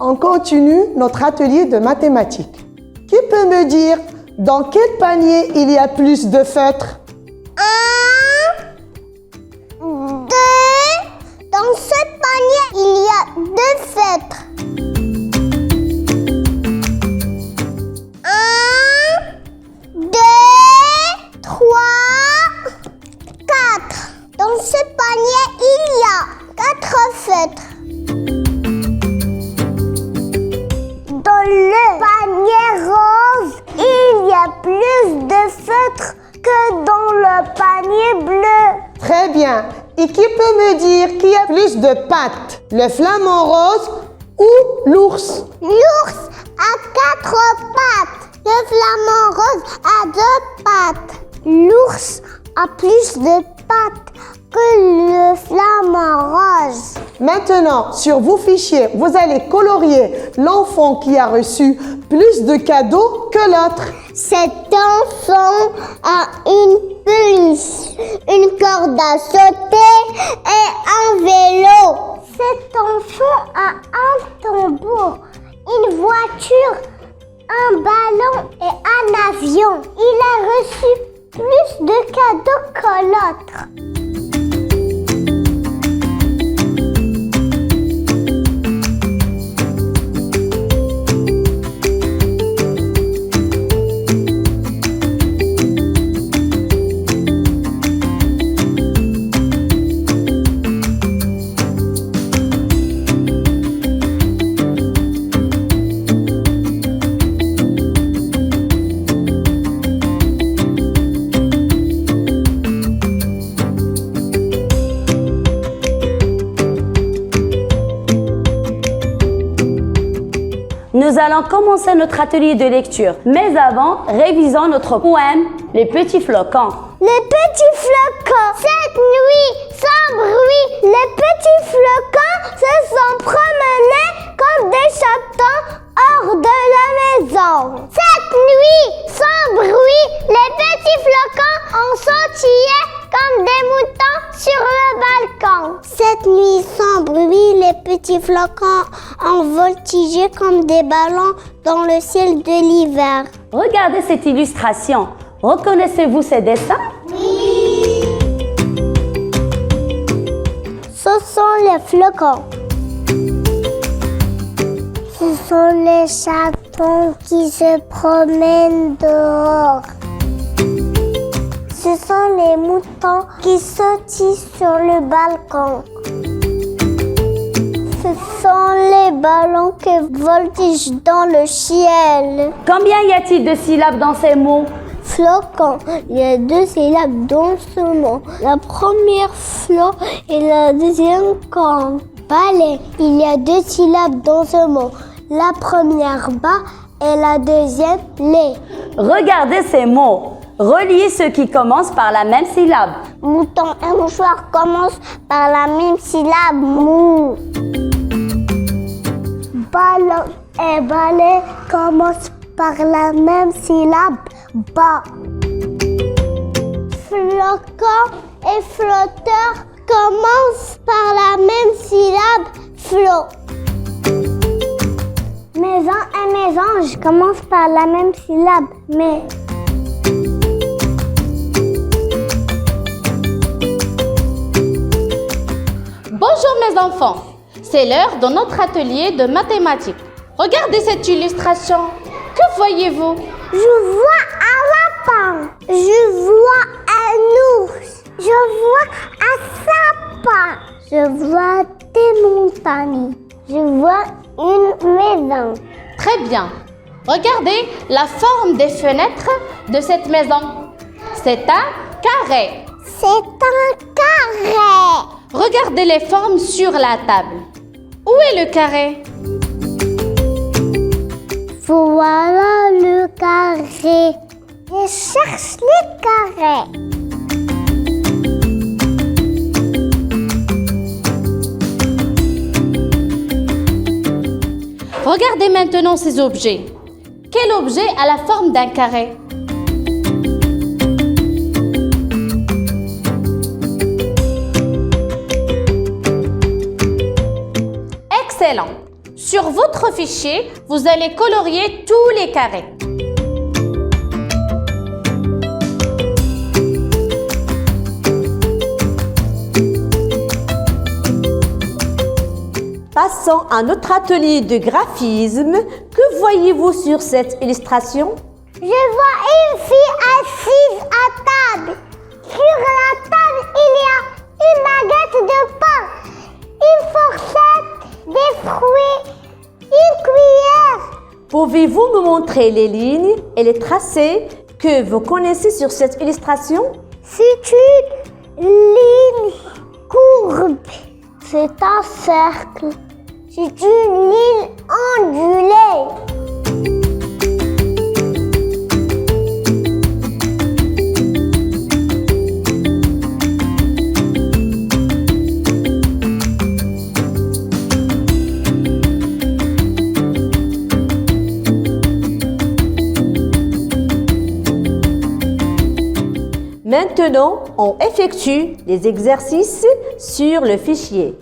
on continue notre atelier de mathématiques. Qui peut me dire dans quel panier il y a plus de feutres? 1, 2. Dans ce panier, il y a 2 feutres. 1, 2, 3, 4. Dans ce panier, il y a 4 feutres. Dans le panier rose, il y a plus de feutres que dans le panier bleu. Très bien. Et qui peut me dire qui a plus de pattes? Le flamant rose ou l'ours? L'ours a 4 pattes. Le flamant rose a 2 pattes. L'ours a plus de pattes que le flamant rose. Maintenant, sur vos fichiers, vous allez colorier l'enfant qui a reçu plus de cadeaux que l'autre. Cet enfant a une peluche, une corde à sauter et un vélo. Cet enfant a un tambour, une voiture, un ballon et un avion. Il a reçu plus de cadeaux que l'autre. Nous allons commencer notre atelier de lecture. Mais avant, révisons notre poème, Les petits flocons. Les petits flocons, cette nuit, sans bruit, les petits flocons se sont promenés comme des chatons hors de la maison. Cette nuit, sans bruit, les petits flocons ont sautillé comme des moutons sur le balcon. Cette nuit, sans bruit, les petits flocons ont voltigé comme des ballons dans le ciel de l'hiver. Regardez cette illustration. Reconnaissez-vous ces dessins? Oui! Ce sont les flocons. Ce sont les chatons qui se promènent dehors. Ce sont les moutons qui sautillent sur le balcon. Ce sont les ballons qui voltigent dans le ciel. Combien y a-t-il de syllabes dans ces mots? Flocon, il y a 2 syllabes dans ce mot. La première flo et la deuxième con. Balai, il y a 2 syllabes dans ce mot. La première bas et la deuxième lait. Regardez ces mots. Reliez ceux qui commencent par la même syllabe. Mouton et mouchoir commencent par la même syllabe. Mou. Ballon et balai commencent par la même syllabe. Bas. Flocon et flotteur commencent par la même syllabe. Flot. Maison et mésange commencent par la même syllabe. Mais. Bonjour mes enfants, c'est l'heure de notre atelier de mathématiques. Regardez cette illustration. Que voyez-vous? Je vois un lapin, je vois un ours, je vois un sapin, je vois des montagnes, je vois une maison. Très bien. Regardez la forme des fenêtres de cette maison. C'est un carré. C'est un carré. Regardez les formes sur la table. Où est le carré? Voilà le carré. Je cherche les carrés. Regardez maintenant ces objets. Quel objet a la forme d'un carré? Excellent. Sur votre fichier, vous allez colorier tous les carrés. Passons à notre atelier de graphisme. Que voyez-vous sur cette illustration? Je vois une fille assise à table. Sur la table, il y a une baguette de pain, une fourchette, des fruits, une cuillère. Pouvez-vous me montrer les lignes et les tracés que vous connaissez sur cette illustration? C'est une ligne courbe. C'est un cercle. C'est une ligne ondulée. Maintenant, on effectue les exercices sur le fichier.